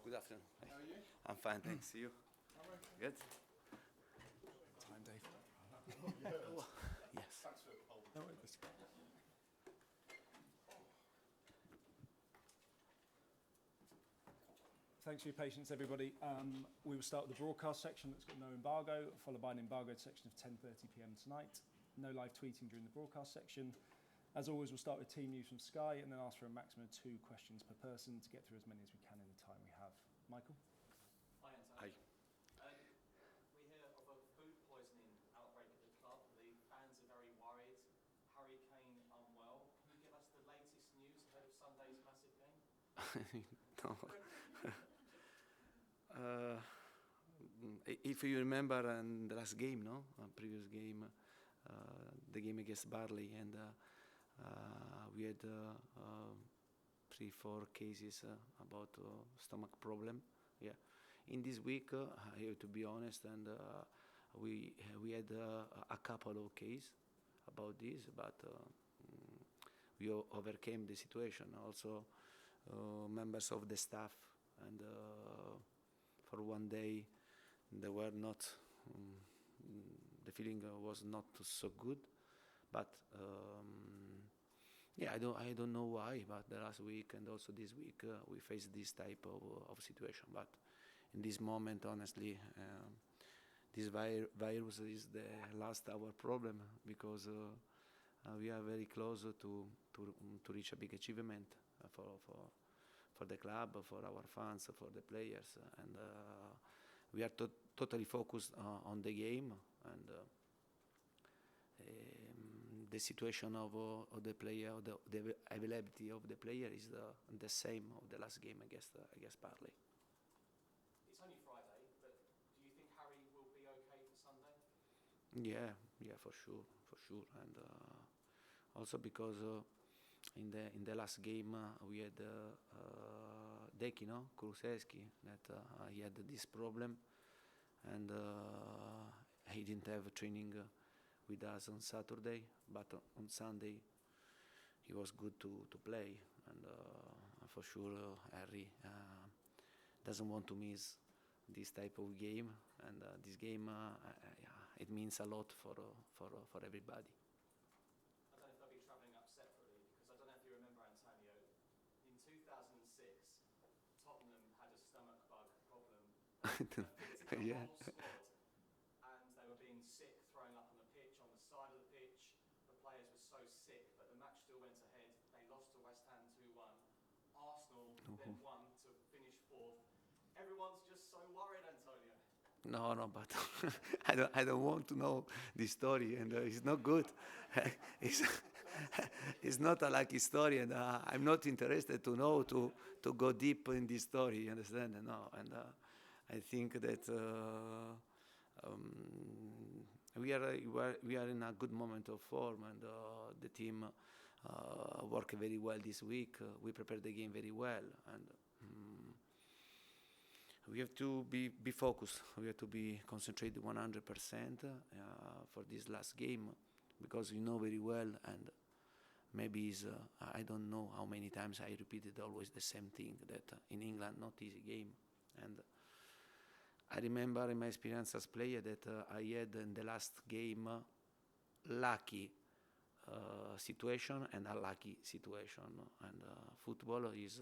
Good afternoon. How are you? I'm fine, thanks. You? Good? Time, Dave. Yes. Thanks for holding. No worries. Thanks for your patience, everybody. We will start with the broadcast section that's got no embargo, followed by an embargoed section of 10:30 p.m. tonight. No live tweeting during the broadcast section. As always, we'll start with team news from Sky and then ask for a maximum of 2 questions per person to get through as many as we can in the time we have. Michael? Hi, Antonio. We hear of a food poisoning outbreak at the club. The fans are very worried. Harry Kane unwell. Can you give us the latest news ahead of Sunday's massive game? No. If you remember in the last game, no? Previous game, the game against Barley, and we had 3-4 cases about stomach problem. Yeah. In this week, I have to be honest, and we had a couple of cases about this, but we overcame the situation. Also, members of the staff, and for one day, they were not. The feeling was not so good, but yeah, I don't know why. But the last week and also this week, we faced this type of situation. But in this moment, honestly, this virus is the last our problem, because we are very close to reach a big achievement for the club, for our fans, for the players, and we are totally focused on the game, and the situation of the player, the availability of the player is the same of the last game against Barley. It's only Friday, but do you think Harry will be okay for Sunday? Yeah, for sure, and also because in the last game we had Deki, no, Kulusevski, that he had this problem, and he didn't have training with us on Saturday, but on Sunday he was good to play, and for sure Harry doesn't want to miss this type of game, and this game it means a lot for everybody. I don't know if they'll be travelling up separately, because I don't know if you remember, Antonio, in 2006 Tottenham had a stomach bug problem. Yeah. Whole squad, and they were being sick, throwing up on the pitch, on the side of the pitch. The players were so sick, but the match still went ahead. They lost to West Ham 2-1. Arsenal then won to finish 4th. Everyone's just so worried, Antonio. No, but I don't want to know this story, and it's not good. It's not a lucky story, and I'm not interested to know to go deep in this story. You understand? No, and I think that we are in a good moment of form, and the team worked very well this week. We prepared the game very well, and we have to be focused. We have to be concentrated 100% for this last game, because you know very well, and maybe I don't know how many times I repeated always the same thing, that in England not easy game, and I remember in my experience as player that I had in the last game lucky situation and unlucky situation, and football is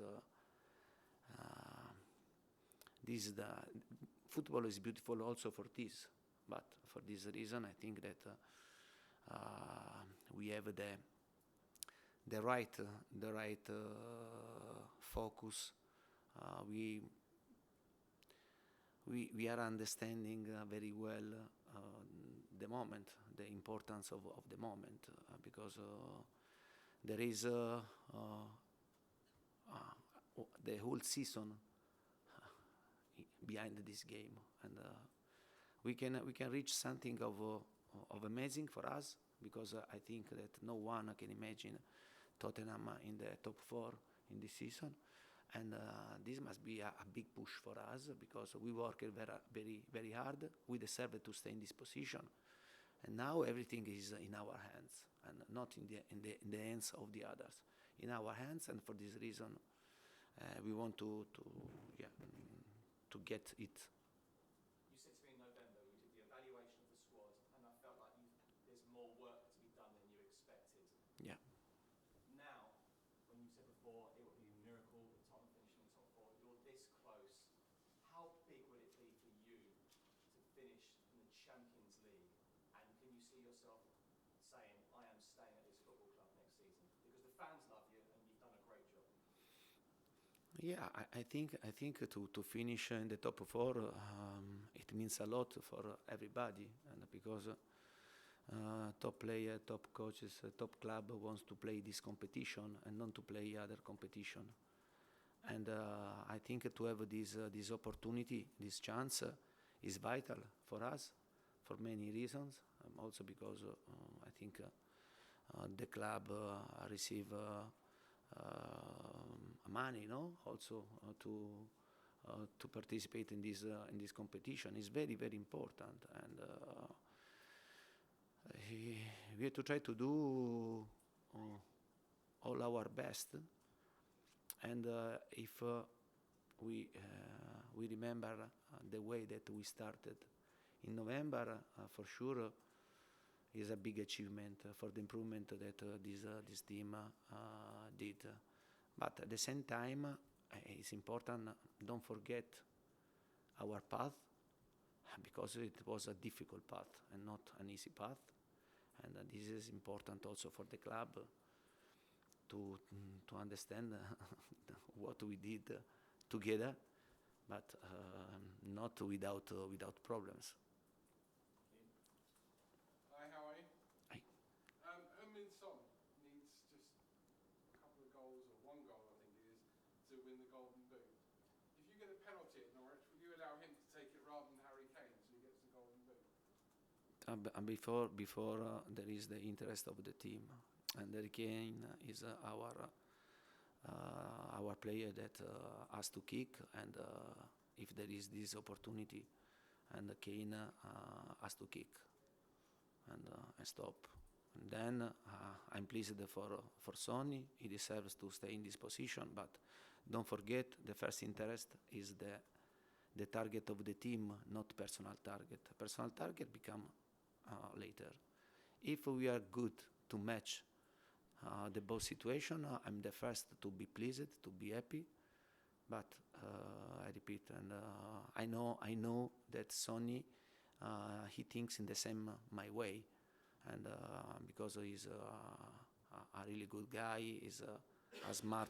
football is beautiful also for this, but for this reason I think that we have the right focus. We are understanding very well the moment, the importance of the moment, because there is the whole season behind this game, and we can reach something of amazing for us, because I think that no one can imagine Tottenham in the top 4 in this season. And this must be a big push for us, because we work very, very hard. We deserve to stay in this position, and now everything is in our hands, and not in the hands of the others. In our hands, and for this reason, we want to to get it. You said to me in November you did the evaluation of the squad, and I felt like there's more work to be done than you expected. Yeah. Now, when you said before it would be a miracle that Tottenham finishing in the top four, you're this close. How big would it be for you to finish in the Champions League? And can you see yourself saying, I am staying at this football club next season? Because the fans love you and you've done a great job. Yeah, I think to finish in the top four, it means a lot for everybody, and because top player, top coaches, top club wants to play this competition and not to play other competition. And I think to have this opportunity, this chance, is vital for us for many reasons. Also because I think the club receive money, no? Also to participate in this competition is very, very important, and we have to try to do all our best. And if we remember the way that we started in November, for sure is a big achievement for the improvement that this team did. But at the same time, it's important, don't forget our path, because it was a difficult path and not an easy path. And this is important also for the club to understand what we did together, but not without problems. Hi, how are you? Hi. Heung-min Son needs just a couple of goals, or one goal I think it is, to win the Golden Boot. If you get a penalty at Norwich, will you allow him to take it rather than Harry Kane so he gets the Golden Boot? Before there is the interest of the team, and Harry Kane is our player that has to kick, and if there is this opportunity, and Kane has to kick and stop. And then I'm pleased for Sonny. He deserves to stay in this position, but don't forget the first interest is the target of the team, not personal target. Personal target become later. If we are good to match the both situation, I'm the first to be pleased, to be happy. But I repeat, and I know that Sonny, he thinks in the same my way, and because he's a really good guy, he's a smart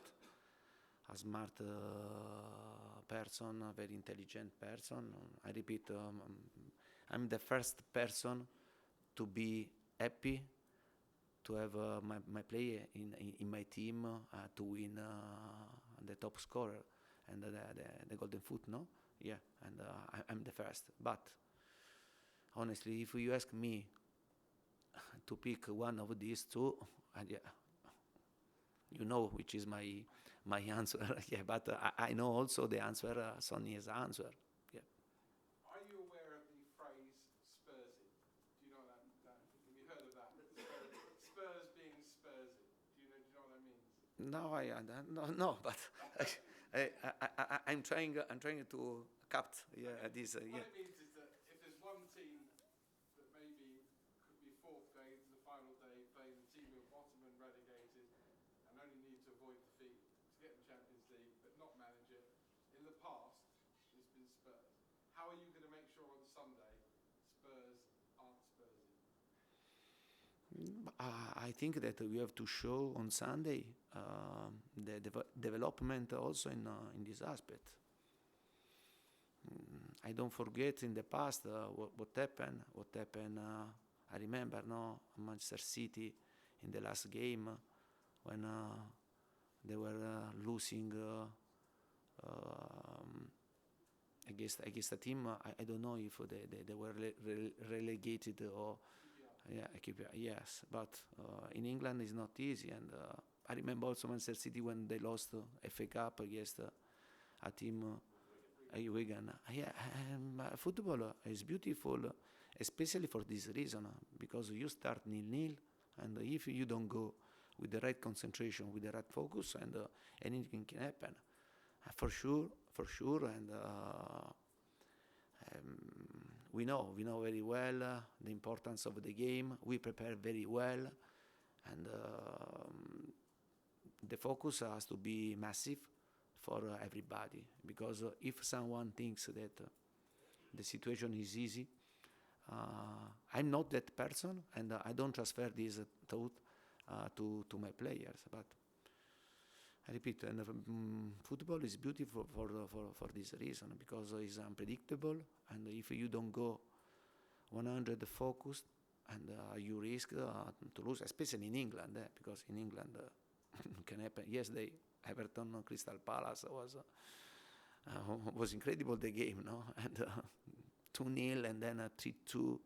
person, a very intelligent person. I repeat, I'm the first person to be happy to have my player in my team to win the top scorer and the golden foot, no? Yeah, and I'm the first. But honestly, if you ask me to pick one of these two, yeah, you know which is my answer. Yeah, but I know also the answer, Sonny's answer. Yeah. Are you aware of the phrase Spursy? Do you know that? Have you heard of that? Spurs being Spursy. Do you know what that means? No, but I'm trying to capture this. What it means is that if there's one team that maybe could be fourth going into the final day, playing the team who are bottom and relegated, and only need to avoid defeat to get the Champions League, but not manage it. In the past, it's been Spurs. How are you going to make sure on Sunday Spurs aren't Spursy? I think that we have to show on Sunday the development also in this aspect. I don't forget in the past what happened. I remember, Manchester City in the last game when they were losing against a team. I don't know if they were relegated or. Yes, but in England it's not easy, and I remember also Manchester City when they lost FA Cup against a team, Wigan. Yeah, football is beautiful, especially for this reason, because you start 0-0, and if you don't go with the right concentration, with the right focus, and anything can happen. For sure, and we know very well the importance of the game. We prepare very well, and the focus has to be massive for everybody, because if someone thinks that the situation is easy, I'm not that person, and I don't transfer this thought to my players. But I repeat, and football is beautiful for this reason, because it's unpredictable, and if you don't go 100 focused, and you risk to lose, especially in England, because in England can happen. Yesterday, Everton Crystal Palace was incredible, the game, no? And 2-0 and then 3-2.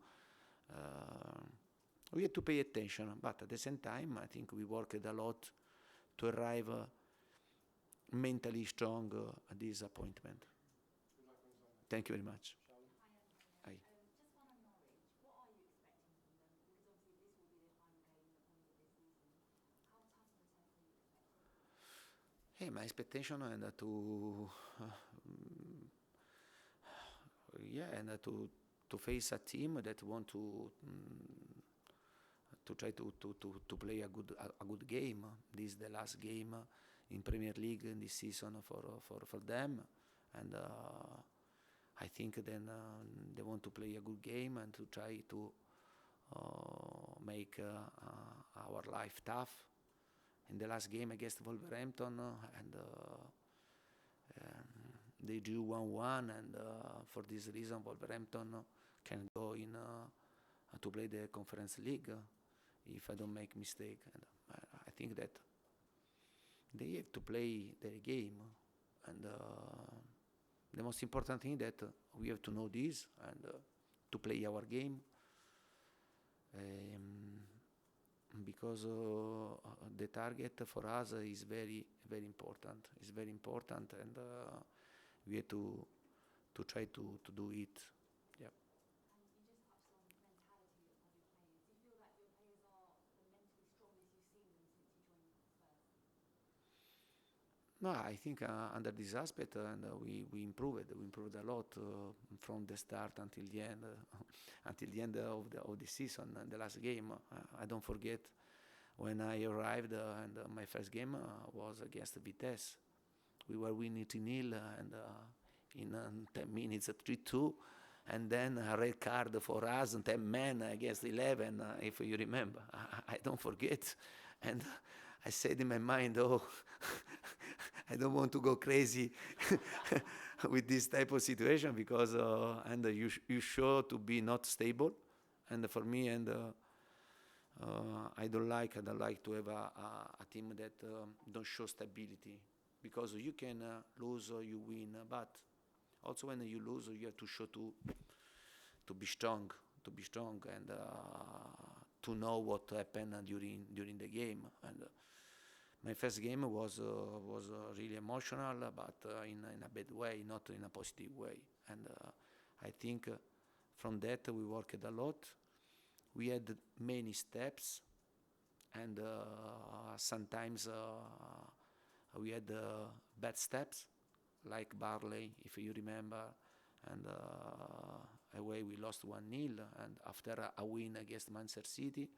We had to pay attention, but at the same time, I think we worked a lot to arrive mentally strong at this appointment. Thank you very much. Aye. Just one on Norwich. What are you expecting from them? Because obviously this will be their final game of the season. How tough of a test are you expecting? Hey, my expectation and to face a team that want to try to play a good game. This is the last game in Premier League in this season for them, and I think then they want to play a good game and to try to make our life tough. In the last game against Wolverhampton, and they drew 1-1, and for this reason Wolverhampton can go in to play the Conference League, if I don't make mistake. And I think that they have to play their game, and the most important thing that we have to know this and to play our game, because the target for us is very important. It's very important, and we have to try to do it. Yeah. And you just touched on mentality of your players. Do you feel like your players are the mentally strongest you've seen them since you joined Spurs? No, I think under this aspect, and we improved. We improved a lot from the start until the end, of the season. The last game, I don't forget when I arrived, and my first game was against Vitesse. We were winning 3-0, and in 10 minutes 3-2, and then a red card for us, 10 men against 11, if you remember. I don't forget, and I said in my mind, oh, I don't want to go crazy with this type of situation, because and you show to be not stable, and for me, and I don't like to have a team that don't show stability, because you can lose or you win, but also when you lose, you have to show to be strong, and to know what happened during the game. And my first game was really emotional, but in a bad way, not in a positive way. And I think from that we worked a lot. We had many steps, and sometimes we had bad steps, like Barley, if you remember, and away we lost 1-0, and after a win against Manchester City.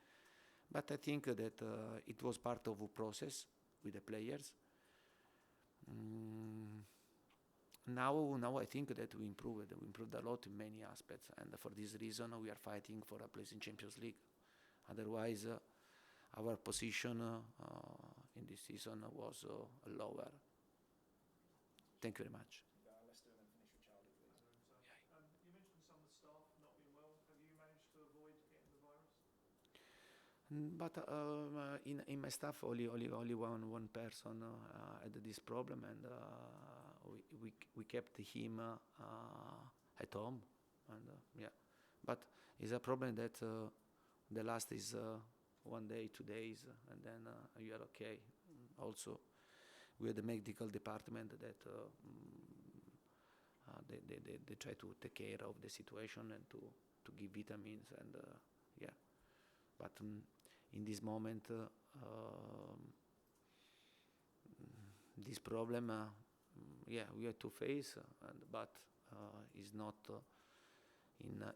But I think that it was part of a process with the players. Now I think that we improved a lot in many aspects, and for this reason we are fighting for a place in Champions League. Otherwise, our position in this season was lower. Thank you very much. Let's do and then finish with Charlie, please. You mentioned some of the staff not being well. Have you managed to avoid getting the virus? But in my staff, only one person had this problem, and we kept him at home, and yeah. But it's a problem that the last is 1 day, 2 days, and then you are okay. Also, we have the medical department that they try to take care of the situation and to give vitamins, and yeah. But in this moment, this problem yeah, we have to face, but it's not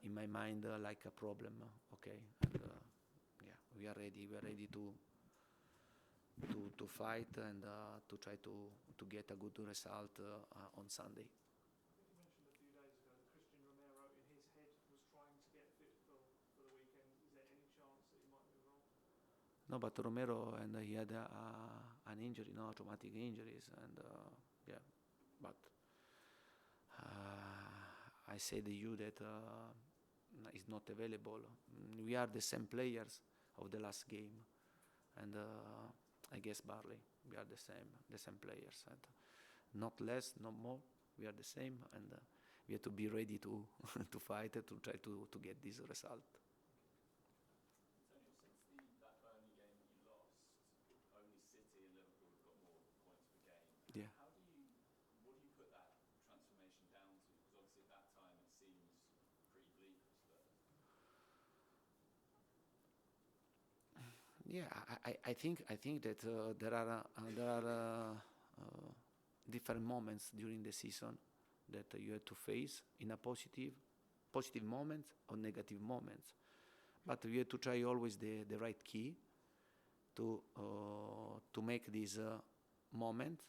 in my mind like a problem. Okay, and, yeah, we are ready. We are ready to fight and to try to get a good result on Sunday. I think you mentioned a few days ago that Christian Romero in his head was trying to get fit for the weekend. Is there any chance that he might move on? No, but Romero, and he had an injury, no, traumatic injuries, and yeah, but I said to you that he's not available. We are the same players of the last game, and I guess Barley, we are the same players, and not less, not more. We are the same, and we have to be ready to to fight to try to get this result. Antonio, since that Burnley game that you lost, only City and Liverpool have got more points per game. Yeah. What do you put that transformation down to? Because obviously at that time it seems pretty bleak for Spurs. Yeah, I think that there are different moments during the season that you have to face in a positive moments or negative moments, but you have to try always the right key to make these moments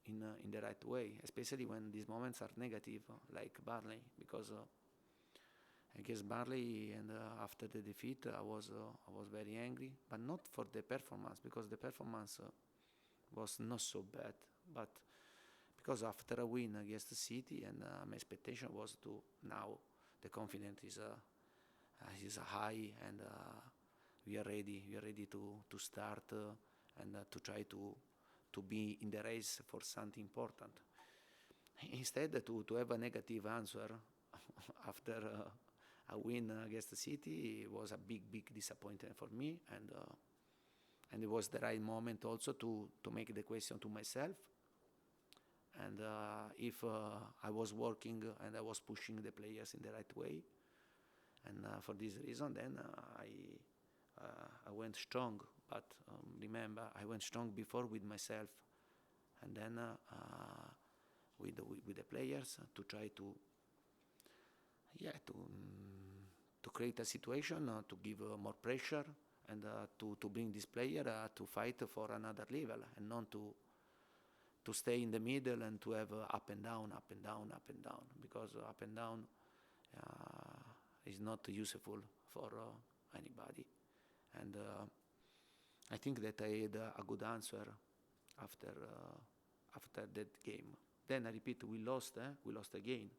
in the right way, especially when these moments are negative, like Barley, because against Barley and after the defeat I was very angry, but not for the performance, because the performance was not so bad, but because after a win against the City, and my expectation was to now the confidence is high, and we are ready to start and to try to be in the race for something important. Instead, to have a negative answer after a win against the City was a big disappointment for me, and it was the right moment also to make the question to myself, and if I was working and I was pushing the players in the right way, and for this reason then I went strong, but remember, I went strong before with myself, and then with the players to try to create a situation to give more pressure, and to bring this player to fight for another level, and not to stay in the middle and to have up and down, because up and down is not useful for anybody. And I think that I had a good answer after that game. Then I repeat, we lost again,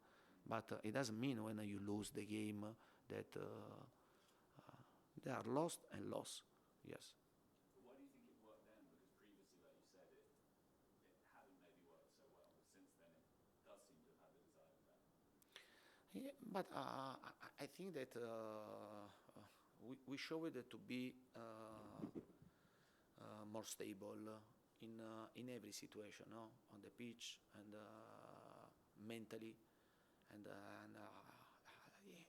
but it doesn't mean when you lose the game that they are lost and lost. Yes. Why do you think it worked then? Because previously, like you said, it hadn't maybe worked so well, but since then it does seem to have had the desired effect. Yeah, but I think that we showed it to be more stable in every situation, no? On the pitch and mentally, and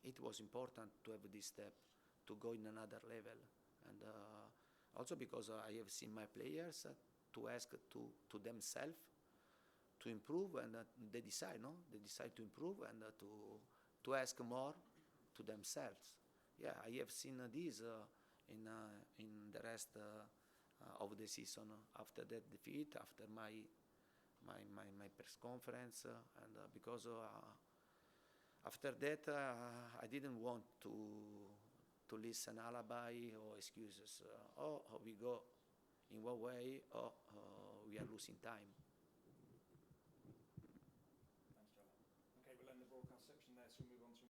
it was important to have this step to go in another level, and also because I have seen my players to ask to themselves to improve, and they decide to improve, and to ask more to themselves. Yeah, I have seen this in the rest of the season after that defeat, after my press conference, and because after that I didn't want to listen alibi or excuses. We go in one way, or we are losing time. Thanks, Joe. Okay, we'll end the broadcast section there, so we'll move on to